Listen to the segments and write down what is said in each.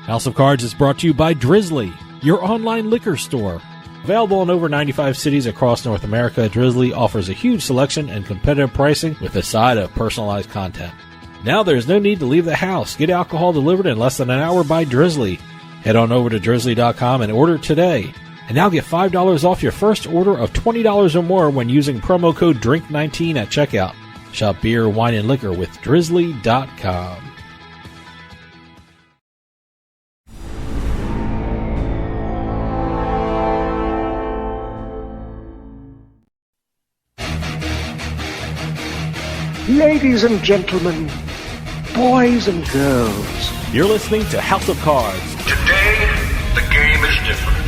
House of Cards is brought to you by Drizzly, your online liquor store. Available in over 95 cities across North America, Drizzly offers a huge selection and competitive pricing with a side of personalized content. Now there's no need to leave the house. Get alcohol delivered in less than an hour by Drizzly. Head on over to drizzly.com and order today. And now get $5 off your first order of $20 or more when using promo code DRINK19 at checkout. Shop beer, wine, and liquor with drizzly.com. Ladies and gentlemen, boys and girls, You're listening to House of Cards. Today, the game is different.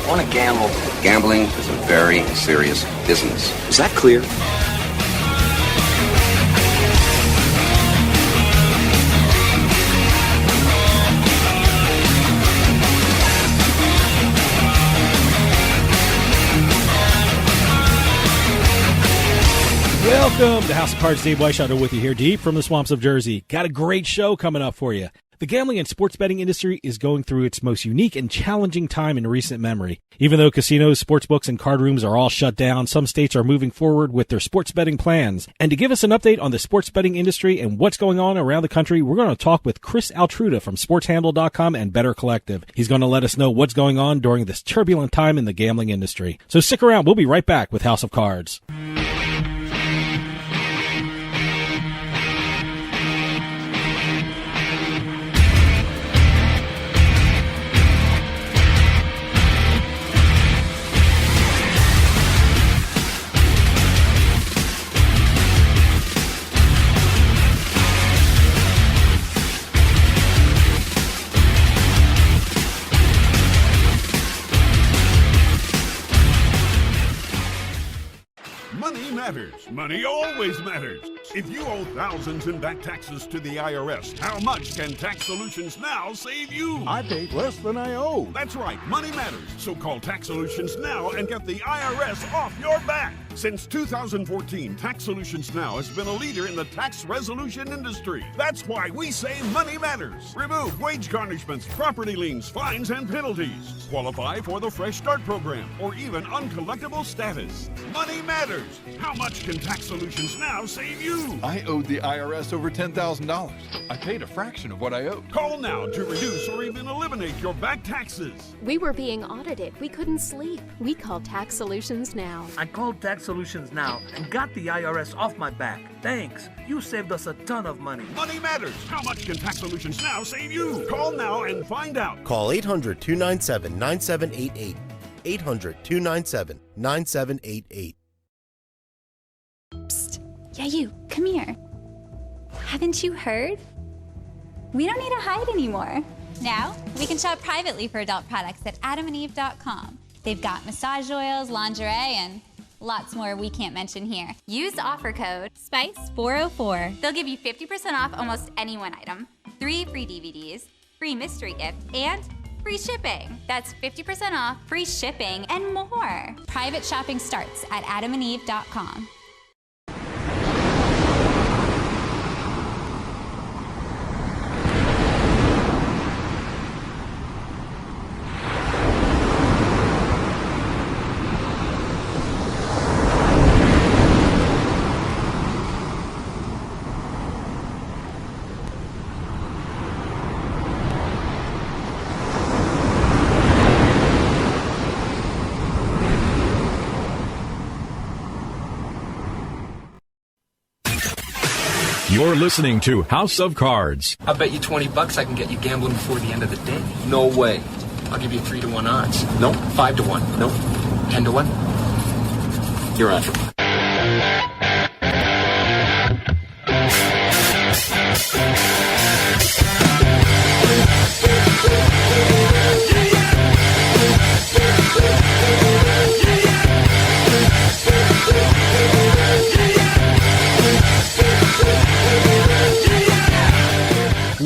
I want to gamble. Gambling is a very serious business. Is that clear? Welcome to House of Cards. Dave Weishaupt with you here, deep from the swamps of Jersey. Got a great show coming up for you. The gambling and sports betting industry is going through its most unique and challenging time in recent memory. Even though casinos, sportsbooks, and card rooms are all shut down, some states are moving forward with their sports betting plans. And to give us an update on the sports betting industry and what's going on around the country, we're going to talk with Chris Atlruda from SportsHandle.com and Better Collective. He's going to let us know what's going on during this turbulent time in the gambling industry. So stick around. We'll be right back with House of Cards. Money always matters. If you owe thousands in back taxes to the IRS, how much can Tax Solutions Now save you? I paid less than I owe. That's right, money matters. So call Tax Solutions Now and get the IRS off your back. Since 2014, Tax Solutions Now has been a leader in the tax resolution industry. That's why we say money matters. Remove wage garnishments, property liens, fines, and penalties. Qualify for the Fresh Start program or even uncollectible status. Money matters. How much can Tax Solutions Now save you? I owed the IRS over $10,000. I paid a fraction of what I owed. Call now to reduce or even eliminate your back taxes. We were being audited. We couldn't sleep. We called Tax Solutions Now. I called Tax Solutions Now and got the IRS off my back. Thanks. You saved us a ton of money. Money matters. How much can Tax Solutions Now save you? Call now and find out. Call 800-297-9788. 800-297-9788. Psst. Yeah, you. Come here. Haven't you heard? We don't need to hide anymore. Now, we can shop privately for adult products at adamandeve.com. They've got massage oils, lingerie, and lots more we can't mention here. Use offer code SPICE404. They'll give you 50% off almost any one item, 3 free DVDs, free mystery gift, and free shipping. That's 50% off, free shipping, and more. Private shopping starts at adamandeve.com. You're listening to House of Cards. I'll bet you $20 I can get you gambling before the end of the day. No way. I'll give you 3-to-1 odds. No. 5-to-1. No. 10-to-1. You're on.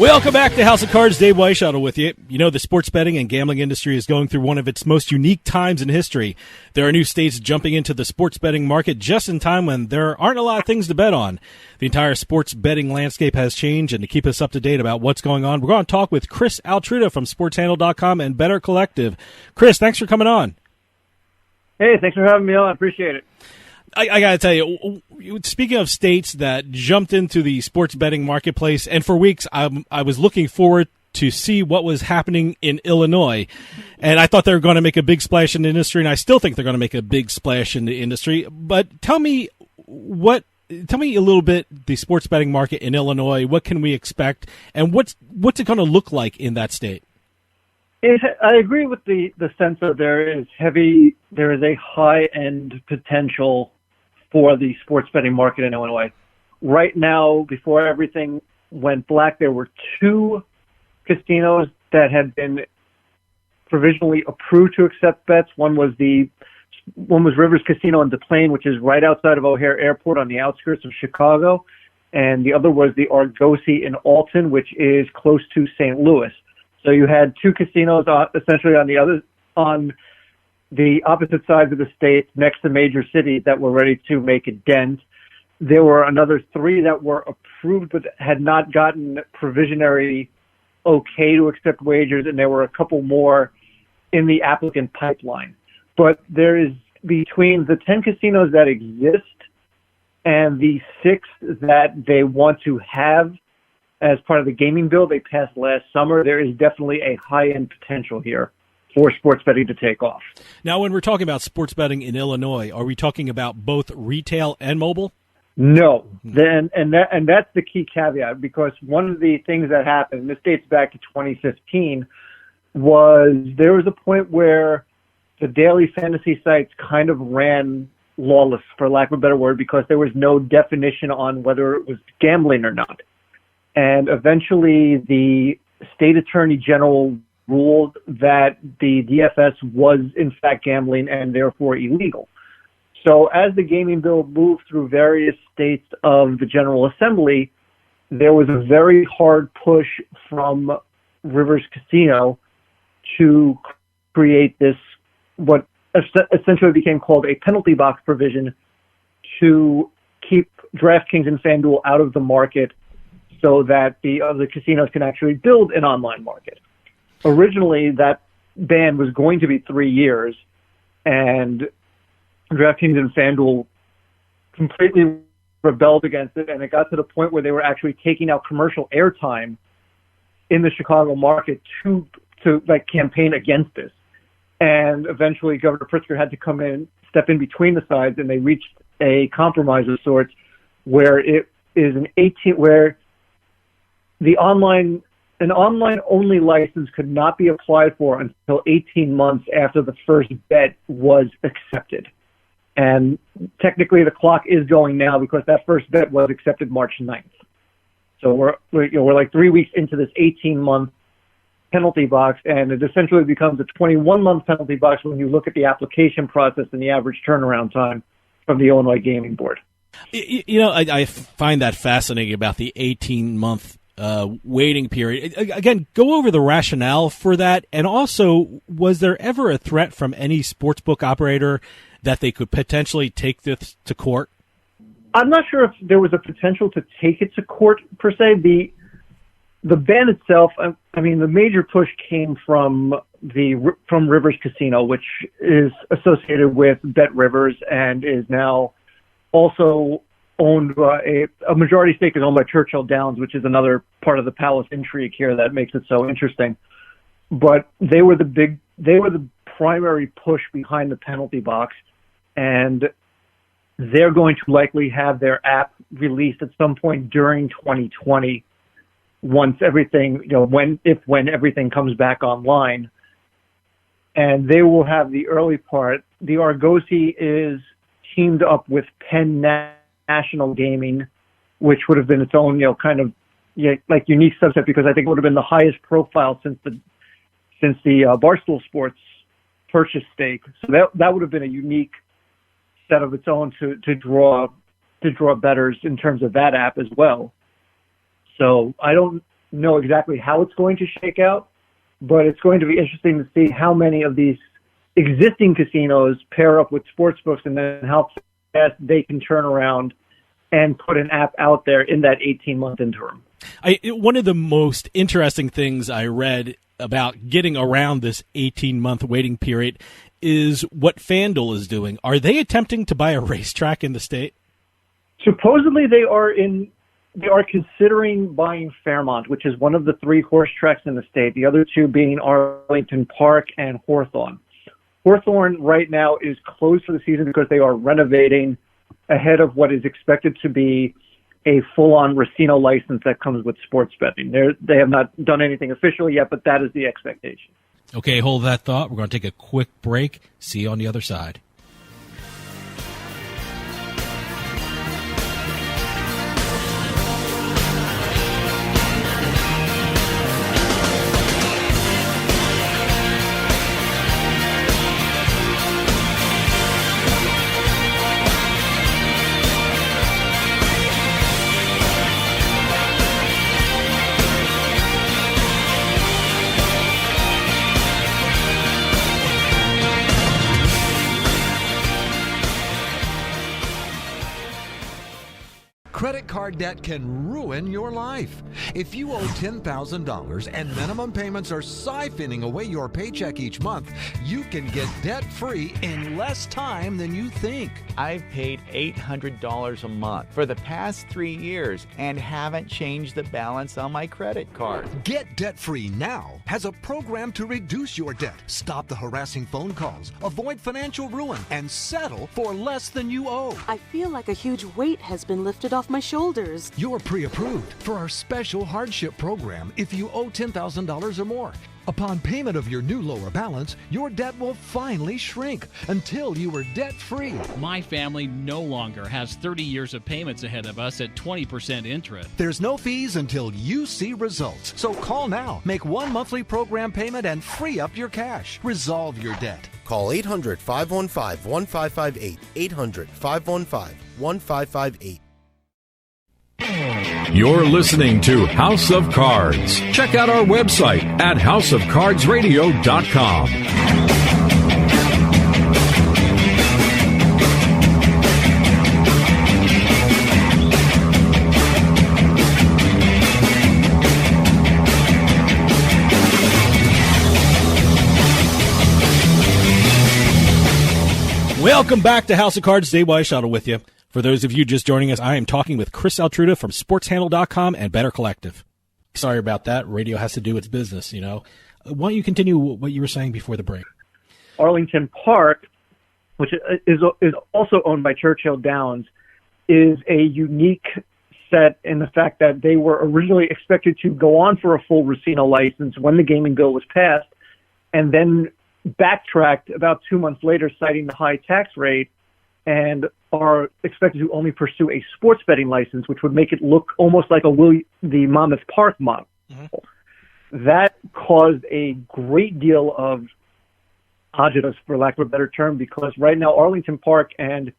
Welcome back to House of Cards. Dave Weishuttle with you. You know, the sports betting and gambling industry is going through one of its most unique times in history. There are new states jumping into the sports betting market just in time when there aren't a lot of things to bet on. The entire sports betting landscape has changed, and to keep us up to date about what's going on, we're going to talk with Chris Atlruda from SportsHandle.com and Better Collective. Chris, thanks for coming on. Hey, thanks for having me on. I appreciate it. I got to tell you, speaking of states that jumped into the sports betting marketplace, and for weeks I was looking forward to see what was happening in Illinois, and I thought they were going to make a big splash in the industry, and I still think they're going to make a big splash in the industry. But tell me a little bit the sports betting market in Illinois. What can we expect, and what's it going to look like in that state? I agree with the sense that there is a high-end potential for the sports betting market in Illinois. Right now, before everything went black, there were 2 casinos that had been provisionally approved to accept bets. One was Rivers Casino in Des Plaines, which is right outside of O'Hare Airport on the outskirts of Chicago, and the other was the Argosy in Alton, which is close to St. Louis. So you had 2 casinos essentially on the opposite sides of the state next to major cities that were ready to make a dent. There were another 3 that were approved but had not gotten provisionary okay to accept wagers, and there were a couple more in the applicant pipeline. But there is, between the 10 casinos that exist and the 6 that they want to have as part of the gaming bill they passed last summer, there is definitely a high-end potential here for sports betting to take off. Now, when we're talking about sports betting in Illinois, are we talking about both retail and mobile? No, and that's the key caveat, because one of the things that happened, this dates back to 2015, was there was a point where the daily fantasy sites kind of ran lawless, for lack of a better word, because there was no definition on whether it was gambling or not. And eventually the state attorney general ruled that the DFS was in fact gambling and therefore illegal. So as the gaming bill moved through various states of the General Assembly, there was a very hard push from Rivers Casino to create this, what essentially became called a penalty box provision, to keep DraftKings and FanDuel out of the market so that the other casinos can actually build an online market. Originally, that ban was going to be 3 years, and DraftKings and FanDuel completely rebelled against it, and it got to the point where they were actually taking out commercial airtime in the Chicago market to campaign against this. And eventually Governor Pritzker had to come in, step in between the sides, and they reached a compromise of sorts where it is where an online-only license could not be applied for until 18 months after the first bet was accepted. And technically the clock is going now, because that first bet was accepted March 9th. So we're like 3 weeks into this 18-month penalty box, and it essentially becomes a 21-month penalty box when you look at the application process and the average turnaround time from the Illinois Gaming Board. You know, I find that fascinating about the 18-month waiting period. Again, go over the rationale for that, and also, was there ever a threat from any sportsbook operator that they could potentially take this to court? I'm not sure if there was a potential to take it to court per se. The ban itself, I mean, the major push came from Rivers Casino, which is associated with Bet Rivers and is now also owned by a majority stake is owned by Churchill Downs, which is another part of the Palace intrigue here that makes it so interesting. But they were the primary push behind the penalty box, and they're going to likely have their app released at some point during 2020, once everything, when everything comes back online. And they will have the early part. The Argosy is teamed up with Penn National Gaming, which would have been its own, unique subset, because I think it would have been the highest profile since the Barstool Sports purchase stake. So that would have been a unique set of its own to draw bettors in terms of that app as well. So know exactly how it's going to shake out, but it's going to be interesting to see how many of these existing casinos pair up with sportsbooks and then how fast they can turn around and put an app out there in that 18-month interim. One of the most interesting things I read about getting around this 18-month waiting period is what FanDuel is doing. Are they attempting to buy a racetrack in the state? Supposedly they are considering buying Fairmont, which is one of the 3 horse tracks in the state, the other 2 being Arlington Park and Hawthorne. Hawthorne right now is closed for the season because they are renovating ahead of what is expected to be a full-on Racino license that comes with sports betting. They have not done anything officially yet, but that is the expectation. Okay, hold that thought. We're going to take a quick break. See you on the other side. Credit card debt can ruin your life. If you owe $10,000 and minimum payments are siphoning away your paycheck each month, you can get debt-free in less time than you think. I've paid $800 a month for the past 3 years and haven't changed the balance on my credit card. Get debt-free now has a program to reduce your debt, stop the harassing phone calls, avoid financial ruin, and settle for less than you owe. I feel like a huge weight has been lifted off my shoulders. You're pre-approved for our special hardship program if you owe $10,000 or more. Upon payment of your new lower balance, your debt will finally shrink until you are debt-free. My family no longer has 30 years of payments ahead of us at 20% interest. There's no fees until you see results. So call now, make one monthly program payment, and free up your cash. Resolve your debt. Call 800-515-1558. 800-515-1558. You're listening to House of Cards. Check out our website at houseofcardsradio.com. Welcome back to House of Cards. Dave Weishuttle with you. For those of you just joining us, I am talking with Chris Atlruda from SportsHandle.com and Better Collective. Sorry about that. Radio has to do its business, you know. Why don't you continue what you were saying before the break? Arlington Park, which is also owned by Churchill Downs, is a unique set in the fact that they were originally expected to go on for a full Racino license when the gaming bill was passed, and then backtracked about 2 months later, citing the high tax rate, and are expected to only pursue a sports betting license, which would make it look almost like the Monmouth Park model. Mm-hmm. That caused a great deal of agita, for lack of a better term, because right now Arlington Park and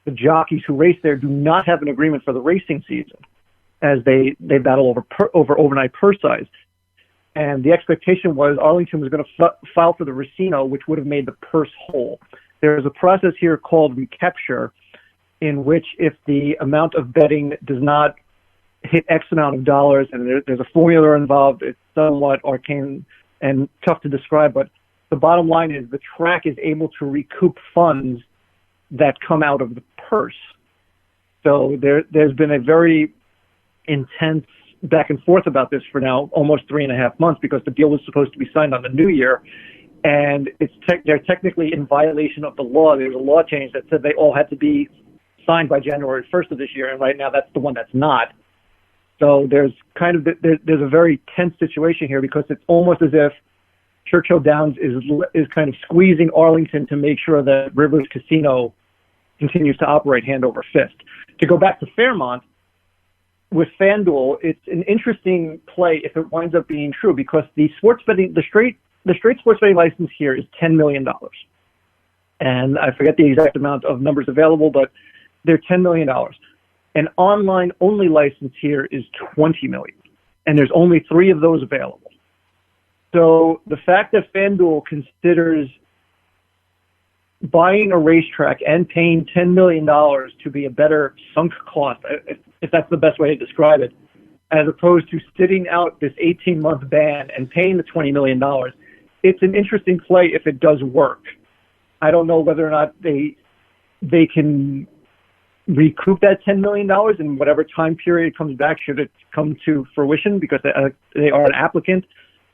the jockeys who race there do not have an agreement for the racing season, as they battle over overnight purse size. And the expectation was Arlington was going to file for the Racino, which would have made the purse whole. There's a process here called recapture, in which if the amount of betting does not hit X amount of dollars, and there's a formula involved, it's somewhat arcane and tough to describe, but the bottom line is the track is able to recoup funds that come out of the purse. So there's been a very intense back and forth about this for now almost 3.5 months, because the deal was supposed to be signed on the new year, and they're technically in violation of the law. There was a law change that said they all had to be signed by January 1st of this year, and right now that's the one that's not. So there's a very tense situation here, because it's almost as if Churchill Downs is kind of squeezing Arlington to make sure that Rivers Casino continues to operate hand over fist. To go back to Fairmont, with FanDuel, it's an interesting play if it winds up being true, because the straight sports betting license here is $10 million. And I forget the exact amount of numbers available, but they're $10 million. An online-only license here is $20 million. and there's only 3 of those available. So the fact that FanDuel considers buying a racetrack and paying $10 million to be a better sunk cost, if that's the best way to describe it, as opposed to sitting out this 18-month ban and paying the $20 million, it's an interesting play if it does work. I don't know whether or not they can recoup that $10 million in whatever time period it comes back, should it come to fruition, because they are an applicant,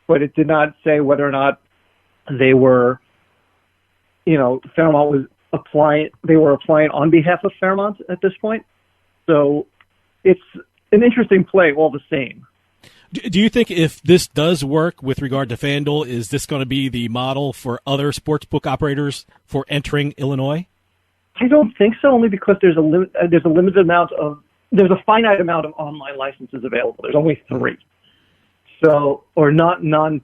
but it did not say whether or not they were, Fairmont was applying on behalf of Fairmont at this point. So it's an interesting play all the same. Do you think if this does work with regard to FanDuel, is this going to be the model for other sportsbook operators for entering Illinois? I don't think so, only because there's a finite amount of online licenses available. There's only 3. So, or non-tethered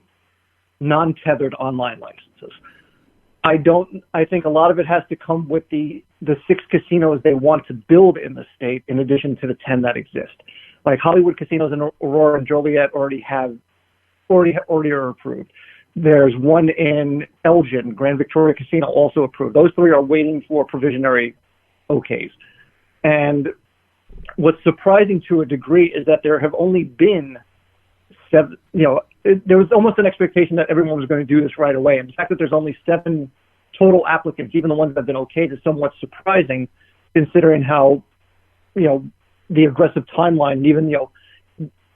online licenses. I think a lot of it has to come with the 6 casinos they want to build in the state, in addition to the 10 that exist. Like Hollywood casinos in Aurora and Joliet already are approved. There's one in Elgin, Grand Victoria Casino, also approved. Those 3 are waiting for provisionary okays. And what's surprising to a degree is that there have only been 7, there was almost an expectation that everyone was going to do this right away. And the fact that there's only 7 total applicants, even the ones that have been okayed, is somewhat surprising, considering how, the aggressive timeline, and even,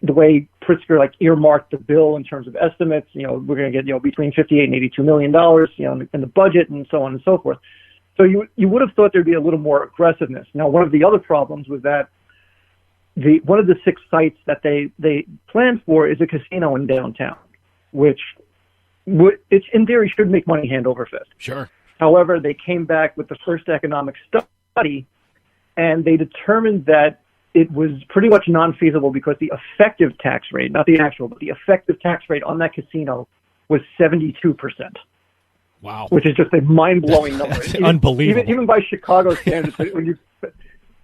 the way Pritzker earmarked the bill in terms of estimates. We're going to get, between $58 and $82 million, in the budget, and so on and so forth. So you would have thought there'd be a little more aggressiveness. Now, one of the other problems was that one of the 6 sites that they planned for is a casino in downtown, which in theory should make money hand over fist. Sure. However, they came back with the first economic study, and they determined that it was pretty much non-feasible because the effective tax rate, not the actual, but the effective tax rate on that casino was 72%. Wow. Which is just a mind-blowing number. Unbelievable. Even by Chicago standards,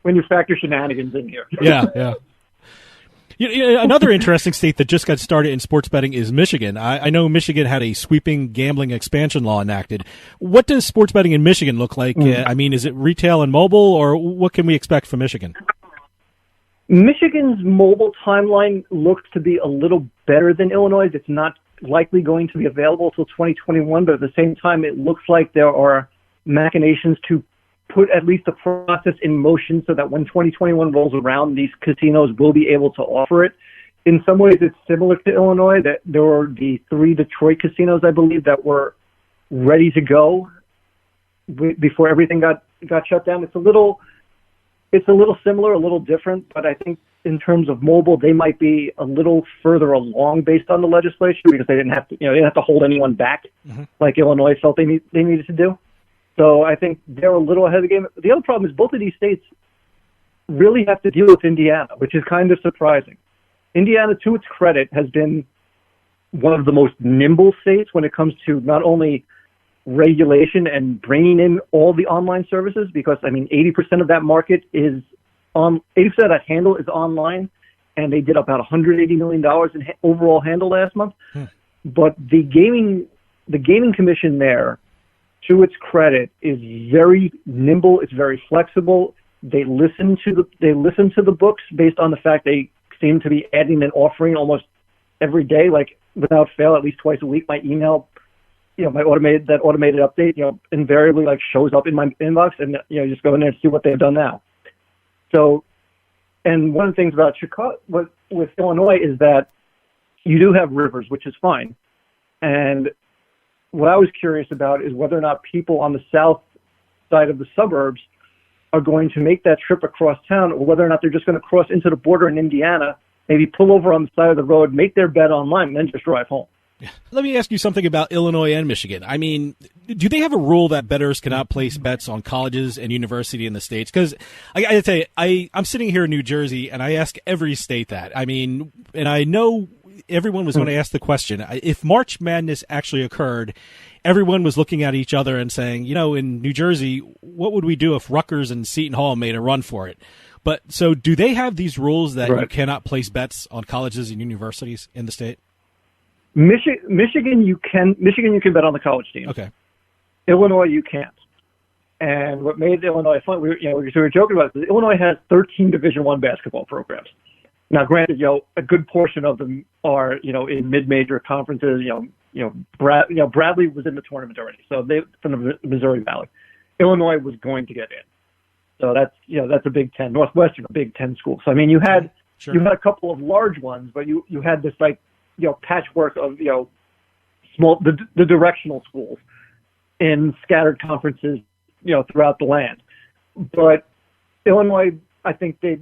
when you factor shenanigans in here. Yeah. Another interesting state that just got started in sports betting is Michigan. I know Michigan had a sweeping gambling expansion law enacted. What does sports betting in Michigan look like? Is it retail and mobile, or what can we expect from Michigan? Michigan's mobile timeline looks to be a little better than Illinois'. It's not likely going to be available until 2021, but at the same time, it looks like there are machinations to put at least the process in motion so that when 2021 rolls around, these casinos will be able to offer it. In some ways, it's similar to Illinois. That there were the 3 Detroit casinos, I believe, that were ready to go before everything got shut down. It's a little similar, a little different, but I think in terms of mobile, they might be a little further along based on the legislation, because they didn't have to hold anyone back like Illinois felt they needed to do. So I think they're a little ahead of the game. The other problem is both of these states really have to deal with Indiana, which is kind of surprising. Indiana, to its credit, has been one of the most nimble states when it comes to not only regulation and bringing in all the online services, because 80% of that market is 80% of that handle is online, and they did about $180 million in overall handle last month. But the gaming commission there, to its credit, is very nimble. It's very flexible. They listen to the books based on the fact they seem to be adding an offering almost every day, without fail, at least twice a week. My email, my automated update, invariably shows up in my inbox, and just go in there and see what they've done now. So, and one of the things about Chicago with Illinois is that you do have rivers, which is fine. And what I was curious about is whether or not people on the south side of the suburbs are going to make that trip across town, or whether or not they're just going to cross into the border in Indiana, maybe pull over on the side of the road, make their bet online, and then just drive home. Let me ask you something about Illinois and Michigan. Do they have a rule that bettors cannot place bets on colleges and university in the states? Because I got to tell you, I'm sitting here in New Jersey, and I ask every state that. And I know everyone was going to ask the question. If March Madness actually occurred, everyone was looking at each other and saying, in New Jersey, what would we do if Rutgers and Seton Hall made a run for it? But so do they have these rules that Right. you cannot place bets on colleges and universities in the state? Michigan, you can bet on the college team. Okay. Illinois, you can't. And what made Illinois fun, we were joking about this. Illinois has 13 Division I basketball programs. Now, granted, a good portion of them are, in mid-major conferences. Bradley was in the tournament already, so they from the Missouri Valley. Illinois was going to get in, so that's a Big Ten. Northwestern, a Big Ten school. So I mean, you had a couple of large ones, but you had this patchwork of small the directional schools in scattered conferences throughout the land. But Illinois, I think they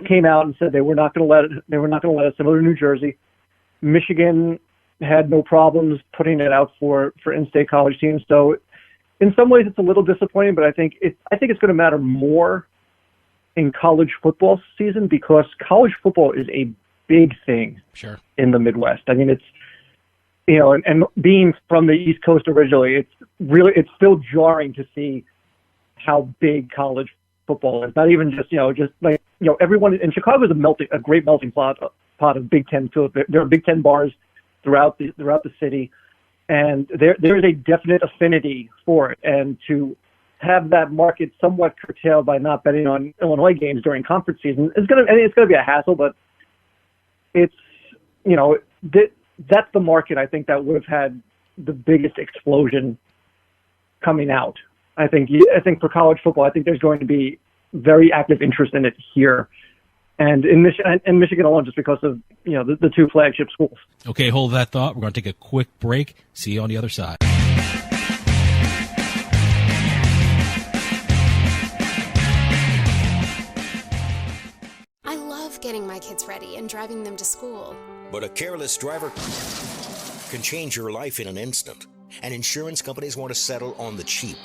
came out and said they were not going to let it, similar to New Jersey. Michigan had no problems putting it out for in-state college teams. So in some ways it's a little disappointing, but I think it's going to matter more in college football season, because college football is a big thing in the Midwest. I mean, it's, and being from the East Coast originally, it's still jarring to see how big college football is. Not even just everyone in Chicago is a great melting pot of Big Ten. So there are Big Ten bars throughout the city, and there is a definite affinity for it. And to have that market somewhat curtailed by not betting on Illinois games during conference season it's going to be a hassle, but it's that's the market I think that would have had the biggest explosion coming out. I think for college football, I think there's going to be very active interest in it here, and in Michigan alone, just because of the two flagship schools. Okay, hold that thought. We're going to take a quick break. See you on the other side. I love getting my kids ready and driving them to school. But a careless driver can change your life in an instant, and insurance companies want to settle on the cheap.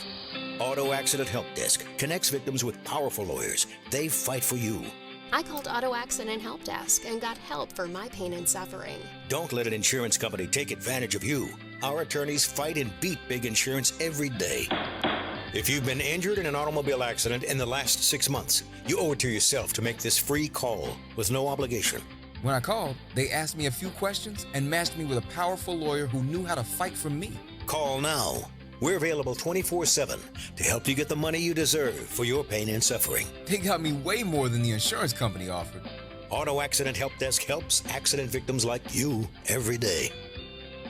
Auto Accident Help Desk connects victims with powerful lawyers. They fight for you. I called Auto Accident Help Desk and got help for my pain and suffering. Don't let an insurance company take advantage of you. Our attorneys fight and beat big insurance every day. If you've been injured in an automobile accident in the last 6 months, you owe it to yourself to make this free call with no obligation. When I called, they asked me a few questions and matched me with a powerful lawyer who knew how to fight for me. Call now. We're available 24/7 to help you get the money you deserve for your pain and suffering. They got me way more than the insurance company offered. Auto Accident Help Desk helps accident victims like you every day.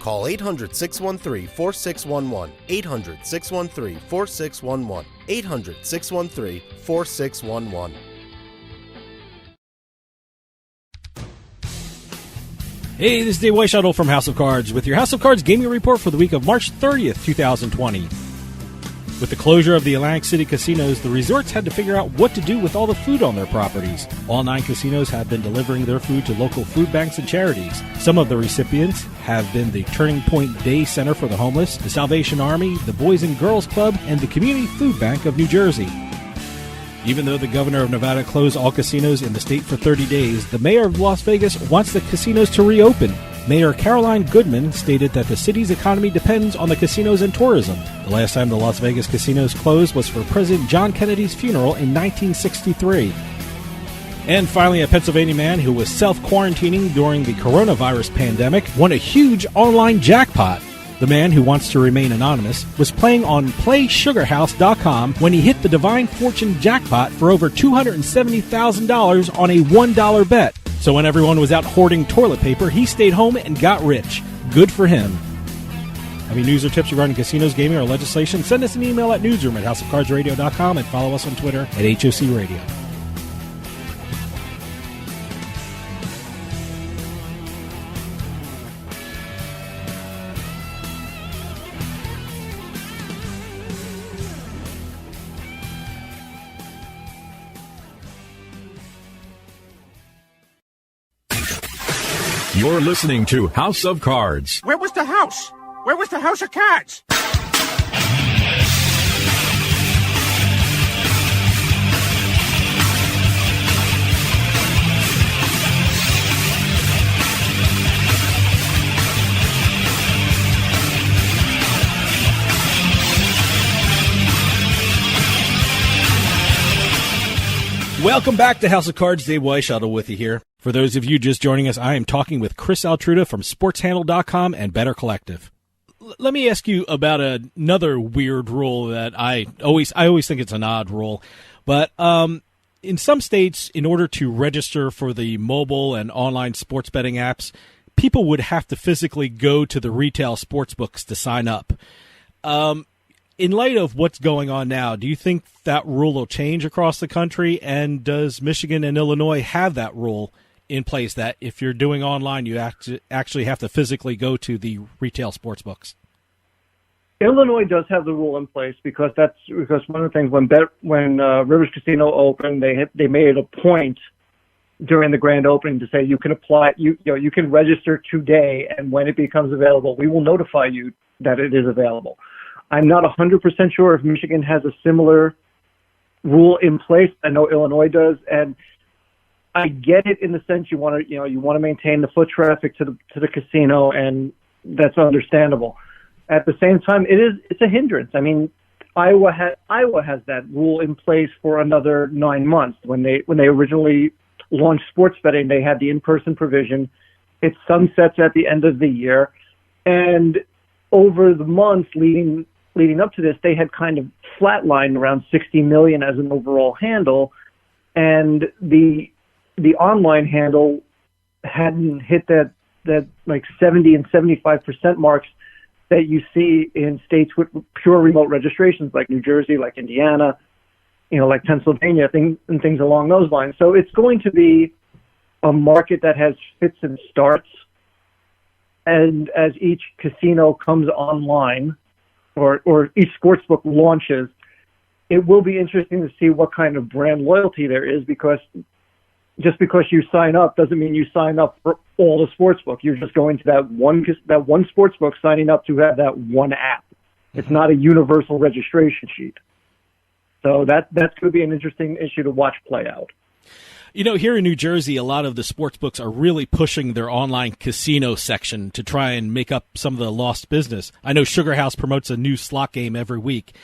Call 800-613-4611. 800-613-4611. 800-613-4611. Hey, this is Dave Weishuttle from House of Cards with your House of Cards gaming report for the week of March 30th, 2020. With the closure of the Atlantic City casinos, the resorts had to figure out what to do with all the food on their properties. All 9 casinos have been delivering their food to local food banks and charities. Some of the recipients have been the Turning Point Day Center for the Homeless, the Salvation Army, the Boys and Girls Club, and the Community Food Bank of New Jersey. Even though the governor of Nevada closed all casinos in the state for 30 days, the mayor of Las Vegas wants the casinos to reopen. Mayor Caroline Goodman stated that the city's economy depends on the casinos and tourism. The last time the Las Vegas casinos closed was for President John Kennedy's funeral in 1963. And finally, a Pennsylvania man who was self-quarantining during the coronavirus pandemic won a huge online jackpot. The man, who wants to remain anonymous, was playing on PlaySugarHouse.com when he hit the Divine Fortune jackpot for over $270,000 on a $1 bet. So when everyone was out hoarding toilet paper, he stayed home and got rich. Good for him. Have any news or tips regarding casinos, gaming, or legislation? Send us an email at newsroom@houseofcardsradio.com and follow us on Twitter at HOC Radio. You're listening to House of Cards. Where was the house? Where was the House of Cards? Welcome back to House of Cards. Dave Weishuttle with you here. For those of you just joining us, I am talking with Chris Atlruda from SportsHandle.com and Better Collective. Let me ask you about another weird rule that I always think it's an odd rule, but in some states, in order to register for the mobile and online sports betting apps, people would have to physically go to the retail sports books to sign up. In light of what's going on now, do you think that rule will change across the country? And does Michigan and Illinois have that rule in place that if you're doing online, you actually have to physically go to the retail sports books? Illinois does have the rule in place because one of the things when Rivers Casino opened, they made it a point during the grand opening to say you can apply, you can register today, and when it becomes available, we will notify you that it is available. I'm not 100% sure if Michigan has a similar rule in place. I know Illinois does, and I get it in the sense you want to maintain the foot traffic to the casino, and that's understandable. At the same time, it's a hindrance. I mean, Iowa has that rule in place for another 9 months. When they originally launched sports betting, they had the in-person provision. It sunsets at the end of the year, and over the months leading up to this, they had kind of flatlined around 60 million as an overall handle, and the online handle hadn't hit that like 70 and 75% marks that you see in states with pure remote registrations like New Jersey, like Indiana, like Pennsylvania, things along those lines. So it's going to be a market that has fits and starts. And as each casino comes online or each sportsbook launches, it will be interesting to see what kind of brand loyalty there is, because just because you sign up doesn't mean you sign up for all the sportsbook. You're just going to that one sportsbook, signing up to have that one app. It's not a universal registration sheet. So that's going to be an interesting issue to watch play out. Here in New Jersey, a lot of the sports books are really pushing their online casino section to try and make up some of the lost business. I know Sugar House promotes a new slot game every week.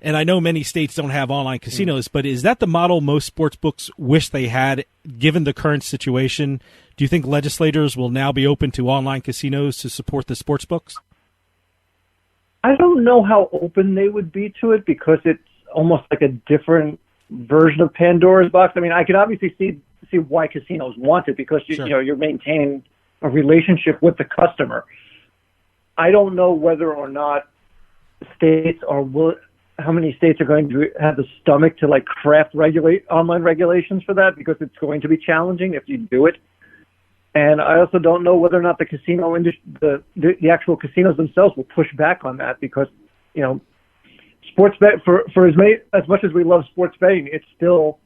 And I know many states don't have online casinos, but is that the model most sports books wish they had, given the current situation? Do you think legislators will now be open to online casinos to support the sports books? I don't know how open they would be to it, because it's almost like a different version of Pandora's box. I mean, I could obviously see why casinos want it, because you're maintaining a relationship with the customer. I don't know whether or not states how many states are going to have the stomach to craft online regulations for that, because it's going to be challenging if you do it. And I also don't know whether or not the casino industry, the actual casinos themselves will push back on that, because sports bet for as much as we love sports betting, it's still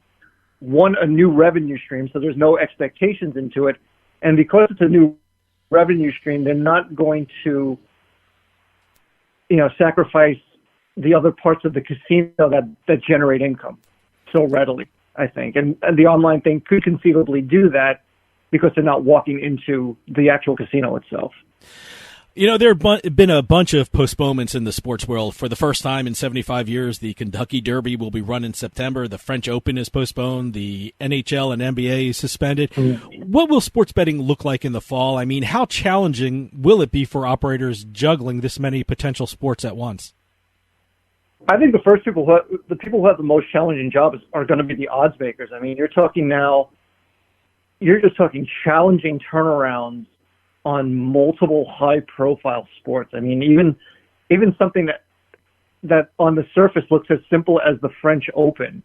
a new revenue stream, so there's no expectations into it. And because it's a new revenue stream, they're not going to sacrifice the other parts of the casino that generate income so readily, I think. And the online thing could conceivably do that, because they're not walking into the actual casino itself. There have been a bunch of postponements in the sports world. For the first time in 75 years, the Kentucky Derby will be run in September. The French Open is postponed. The NHL and NBA is suspended. What will sports betting look like in the fall? I mean, how challenging will it be for operators juggling this many potential sports at once? I think the people who have the most challenging jobs are going to be the odds makers. I mean, you're just talking challenging turnarounds on multiple high-profile sports. I mean, even something that on the surface looks as simple as the French Open,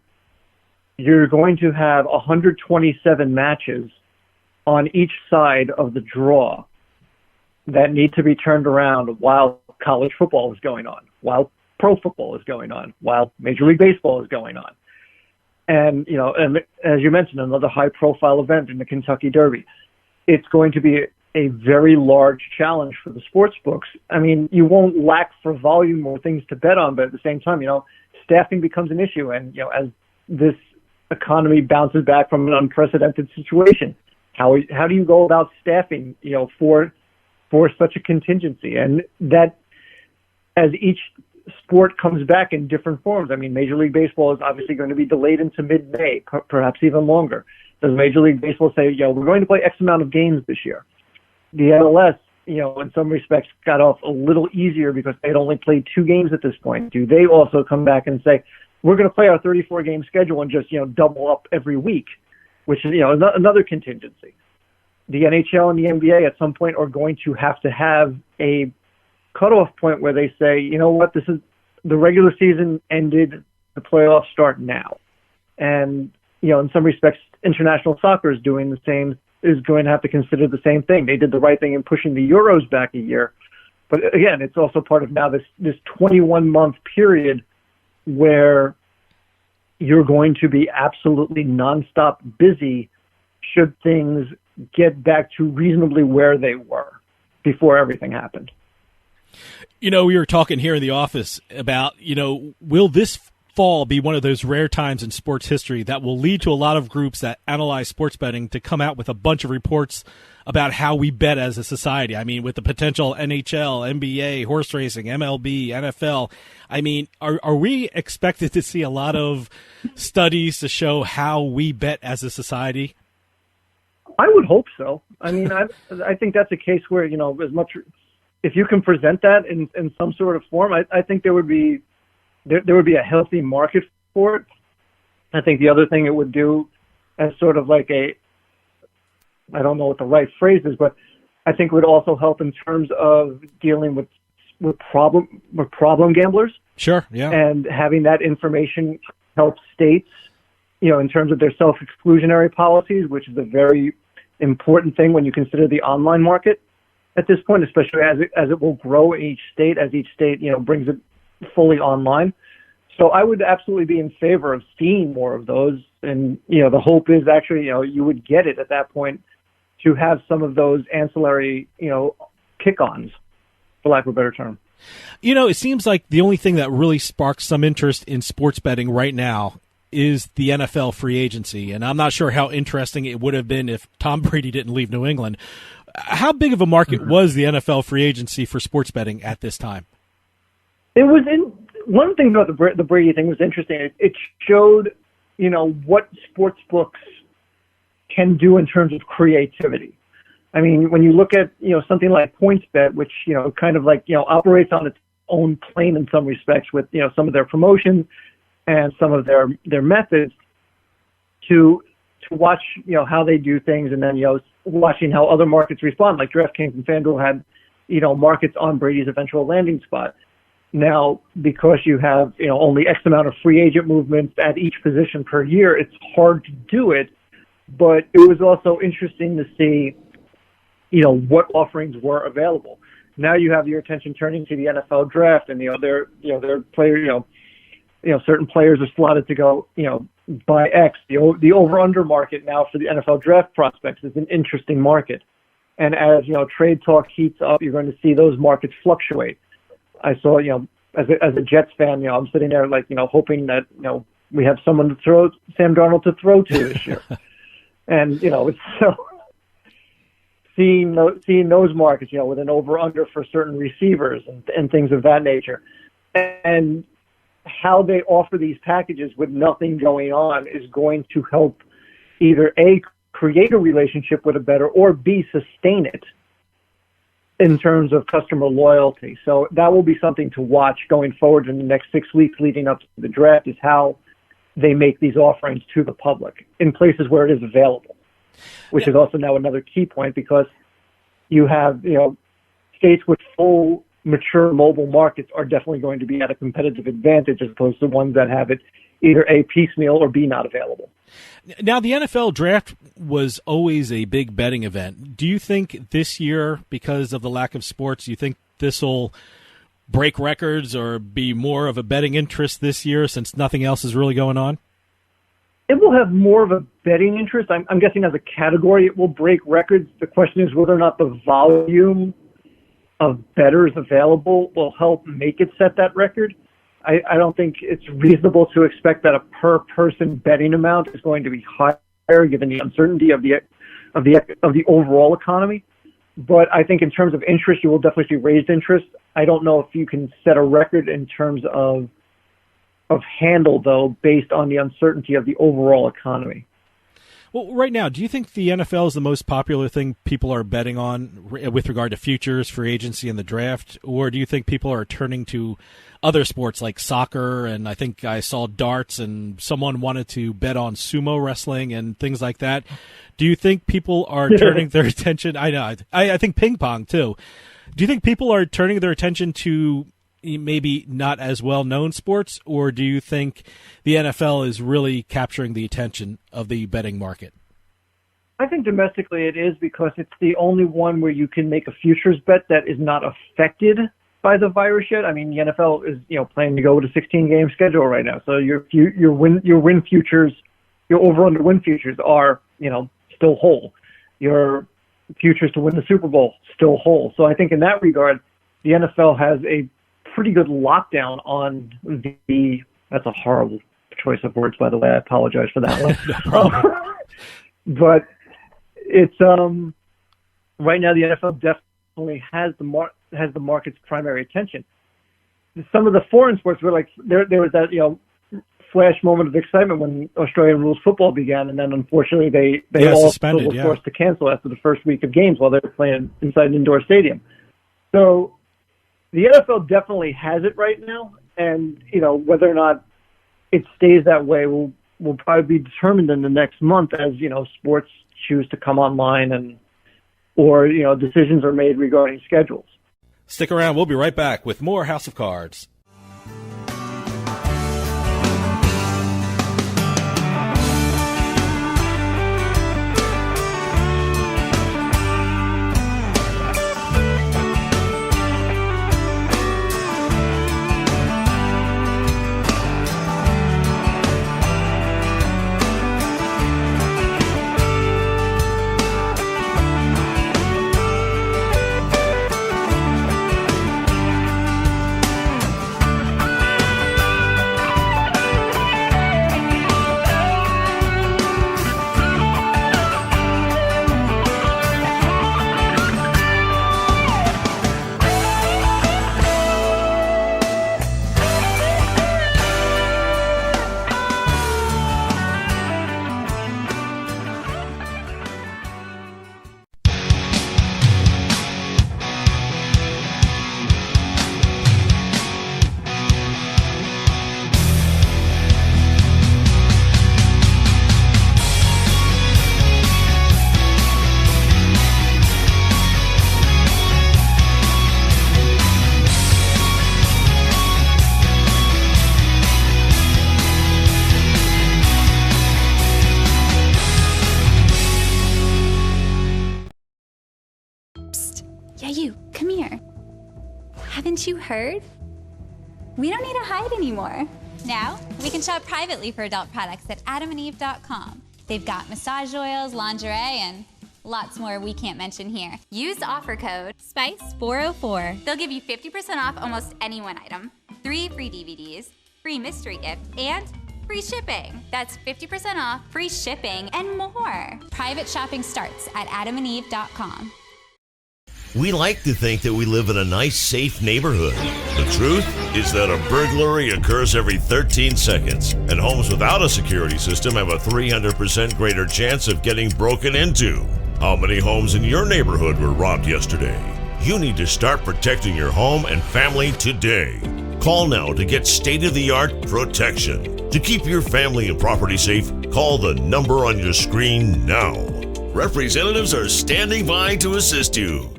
you're going to have 127 matches on each side of the draw that need to be turned around while college football is going on, while pro football is going on, while Major League Baseball is going on. And, and as you mentioned, another high-profile event in the Kentucky Derby. It's going to be a very large challenge for the sports books. I mean, you won't lack for volume or things to bet on, but at the same time, staffing becomes an issue. And, as this economy bounces back from an unprecedented situation, how do you go about staffing, for such a contingency? And that, as each sport comes back in different forms. I mean, Major League Baseball is obviously going to be delayed into mid-May, perhaps even longer. Does Major League Baseball say, we're going to play X amount of games this year? The MLS, in some respects got off a little easier because they'd only played 2 games at this point. Do they also come back and say, we're going to play our 34-game schedule and just, double up every week, which is, another contingency. The NHL and the NBA at some point are going to have a cutoff point where they say, you know what, this is the regular season ended, the playoffs start now. And, in some respects, international soccer is doing the same, is going to have to consider the same thing. They did the right thing in pushing the Euros back a year. But again, it's also part of now this 21-month period where you're going to be absolutely nonstop busy should things get back to reasonably where they were before everything happened. We were talking here in the office about, will this fall be one of those rare times in sports history that will lead to a lot of groups that analyze sports betting to come out with a bunch of reports about how we bet as a society? I mean, with the potential NHL, NBA, horse racing, MLB, NFL. I mean, are we expected to see a lot of studies to show how we bet as a society? I would hope so. I mean, I think that's a case where, as much, if you can present that in some sort of form, I think there would be a healthy market for it. I think the other thing it would do as sort of like I don't know what the right phrase is, but I think it would also help in terms of dealing with problem gamblers. Sure, yeah. And having that information help states, in terms of their self-exclusionary policies, which is a very important thing when you consider the online market at this point, especially as it will grow in each state, as each state, brings it fully online. So I would absolutely be in favor of seeing more of those. And, the hope is actually, you would get it at that point to have some of those ancillary, kick-ons, for lack of a better term. It seems like the only thing that really sparks some interest in sports betting right now is the NFL free agency. And I'm not sure how interesting it would have been if Tom Brady didn't leave New England. How big of a market was the NFL free agency for sports betting at this time? It was one thing about the Brady thing was interesting. It showed, what sports books can do in terms of creativity. I mean, when you look at, something like PointsBet, which, kind of like, operates on its own plane in some respects with, some of their promotions and some of their methods to watch, how they do things, and then, watching how other markets respond, like DraftKings and FanDuel had, markets on Brady's eventual landing spot. Now, because you have, only X amount of free agent movements at each position per year, it's hard to do it. But it was also interesting to see, what offerings were available. Now you have your attention turning to the NFL draft, and their players, certain players are slotted to go, by X. The over/under market now for the NFL draft prospects is an interesting market, and as trade talk heats up, you're going to see those markets fluctuate. I saw, as a Jets fan, I'm sitting there like, hoping that we have someone to throw Sam Darnold to throw to this year. And, it's so seeing those markets, with an over-under for certain receivers and things of that nature. And how they offer these packages with nothing going on is going to help either A, create a relationship with a bettor, or B, sustain it in terms of customer loyalty. So that will be something to watch going forward in the next 6 weeks leading up to the draft, is how they make these offerings to the public in places where it is available, which is also now another key point, because you have, states with full mature mobile markets are definitely going to be at a competitive advantage as opposed to ones that have it either A, piecemeal, or B, not available. Now, the NFL draft was always a big betting event. Do you think this year, because of the lack of sports, you think this will break records or be more of a betting interest this year since nothing else is really going on? It will have more of a betting interest. I'm guessing as a category it will break records. The question is whether or not the volume of bettors available will help make it set that record. I don't think it's reasonable to expect that a per-person betting amount is going to be higher given the uncertainty of the overall economy. But I think in terms of interest, you will definitely see raised interest. I don't know if you can set a record in terms of handle, though, based on the uncertainty of the overall economy. Well, right now, do you think the NFL is the most popular thing people are betting on with regard to futures, free agency, and the draft? Or do you think people are turning to other sports like soccer, and I think I saw darts, and someone wanted to bet on sumo wrestling and things like that? Do you think people are turning their attention? I know. I think ping pong, too. Do you think people are turning their attention to maybe not as well-known sports, or do you think the NFL is really capturing the attention of the betting market? I think domestically it is, because it's the only one where you can make a futures bet that is not affected by the virus yet. I mean, the NFL is, planning to go with a 16-game schedule right now, so your win futures, your over/under win futures are, still whole. Your futures to win the Super Bowl still whole. So I think in that regard, the NFL has a pretty good lockdown on that's a horrible choice of words, by the way. I apologize for that one. No problem. But it's right now the NFL definitely has the market's primary attention. Some of the foreign sports were like there was that flash moment of excitement when Australian rules football began, and then unfortunately they all were forced to cancel after the first week of games while they were playing inside an indoor stadium. So the NFL definitely has it right now, and whether or not it stays that way will probably be determined in the next month as sports choose to come online or decisions are made regarding schedules. Stick around. We'll be right back with more House of Cards. Haven't you heard? We don't need to hide anymore. Now, we can shop privately for adult products at adamandeve.com. They've got massage oils, lingerie, and lots more we can't mention here. Use offer code SPICE404. They'll give you 50% off almost any one item, 3 free DVDs, free mystery gift, and free shipping. That's 50% off, free shipping, and more. Private shopping starts at adamandeve.com. We like to think that we live in a nice, safe neighborhood. The truth is that a burglary occurs every 13 seconds, and homes without a security system have a 300% greater chance of getting broken into. How many homes in your neighborhood were robbed yesterday? You need to start protecting your home and family today. Call now to get state-of-the-art protection. To keep your family and property safe, call the number on your screen now. Representatives are standing by to assist you.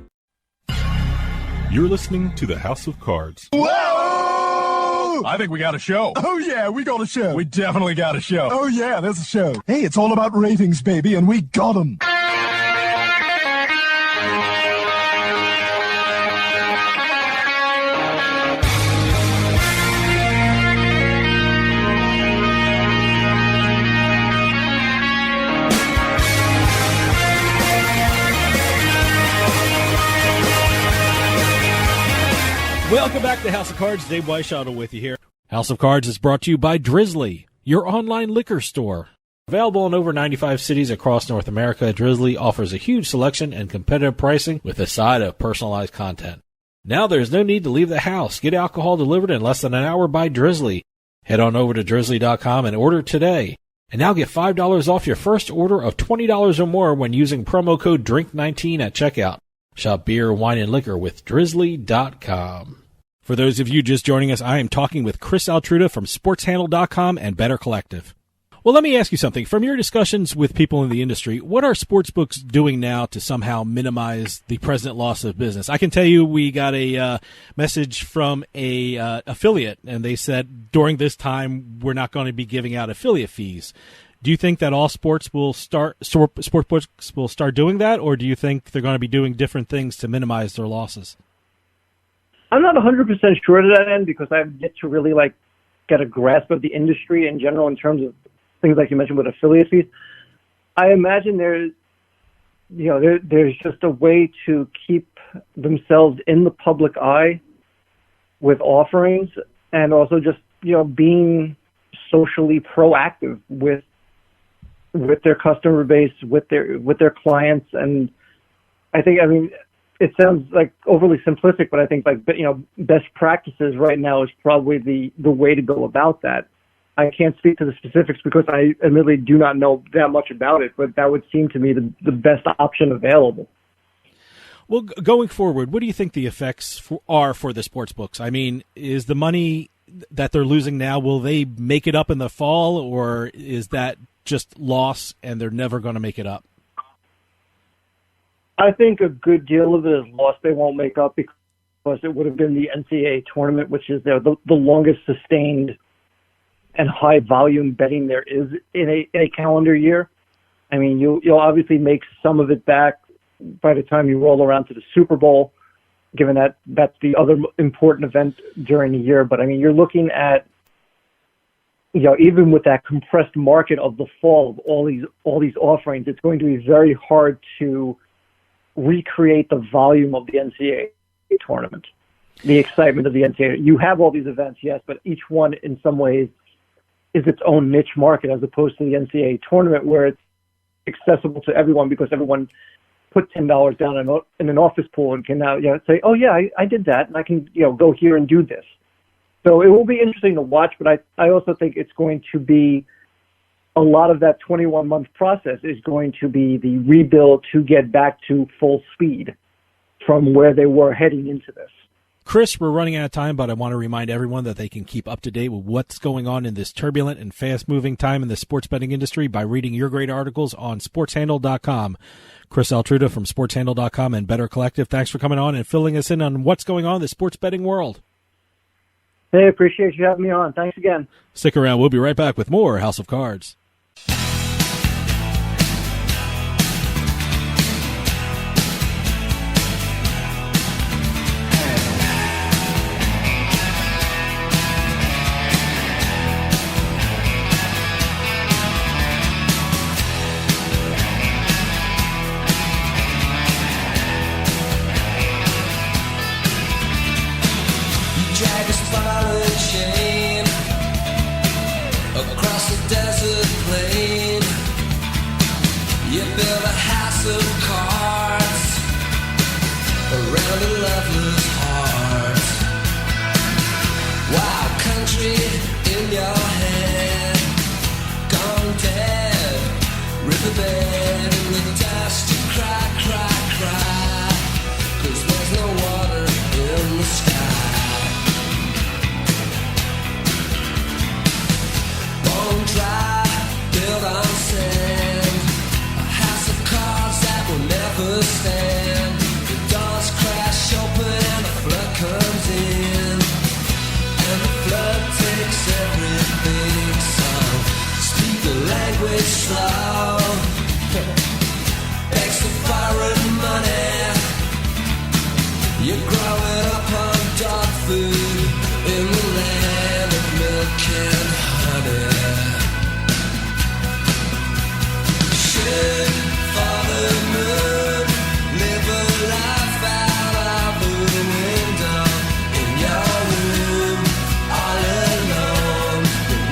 You're listening to the House of Cards. Whoa! I think we got a show. Oh, yeah, we got a show. We definitely got a show. Oh, yeah, there's a show. Hey, it's all about ratings, baby, and we got them. Welcome back to House of Cards. Dave Weishaupt with you here. House of Cards is brought to you by Drizzly, your online liquor store. Available in over 95 cities across North America, Drizzly offers a huge selection and competitive pricing with a side of personalized content. Now there's no need to leave the house. Get alcohol delivered in less than an hour by Drizzly. Head on over to drizzly.com and order today. And now get $5 off your first order of $20 or more when using promo code DRINK19 at checkout. Shop beer, wine, and liquor with drizzly.com. For those of you just joining us, I am talking with Chris Atlruda from sportshandle.com and Better Collective. Well, let me ask you something. From your discussions with people in the industry, what are sportsbooks doing now to somehow minimize the present loss of business? I can tell you we got a message from a affiliate, and they said during this time we're not going to be giving out affiliate fees. Do you think that all sportsbooks will start doing that, or do you think they're going to be doing different things to minimize their losses? I'm not 100% sure to that end because I've yet to really get a grasp of the industry in general in terms of things like you mentioned with affiliate fees. I imagine there's just a way to keep themselves in the public eye with offerings, and also just being socially proactive with their customer base, with their clients. And I mean it sounds like overly simplistic, but I think best practices right now is probably the way to go about that. I can't speak to the specifics because I admittedly do not know that much about it, but that would seem to me the best option available. Well, going forward, what do you think the effects are for the sports books? I mean, is the money that they're losing now, will they make it up in the fall, or is that just loss and they're never going to make it up? I think a good deal of it is loss they won't make up because it would have been the NCAA tournament, which is the longest sustained and high volume betting there is in a calendar year. I mean, you'll obviously make some of it back by the time you roll around to the Super Bowl, given that that's the other important event during the year. But I mean, you're looking at, even with that compressed market of the fall of all these offerings, it's going to be very hard to recreate the volume of the NCAA tournament, the excitement of the NCAA. You have all these events, yes, but each one in some ways is its own niche market as opposed to the NCAA tournament where it's accessible to everyone because everyone put $10 down in an office pool and can now say, oh yeah, I did that and I can go here and do this. So it will be interesting to watch, but I also think it's going to be a lot of that 21-month process is going to be the rebuild to get back to full speed from where they were heading into this. Chris, we're running out of time, but I want to remind everyone that they can keep up to date with what's going on in this turbulent and fast-moving time in the sports betting industry by reading your great articles on sportshandle.com. Chris Atlruda from sportshandle.com and Better Collective, thanks for coming on and filling us in on what's going on in the sports betting world. Hey, appreciate you having me on. Thanks again. Stick around. We'll be right back with more House of Cards.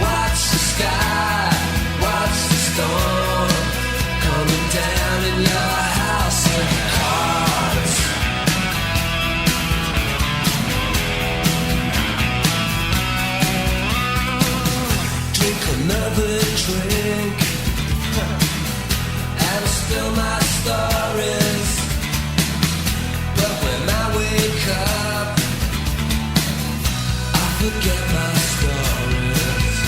Watch the sky, watch the storm. another drink, and I spill my stories. But when I wake up, I forget my stories.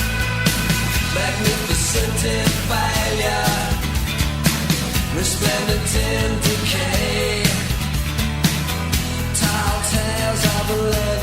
Magnificent in failure, resplendent in decay, tall tales of a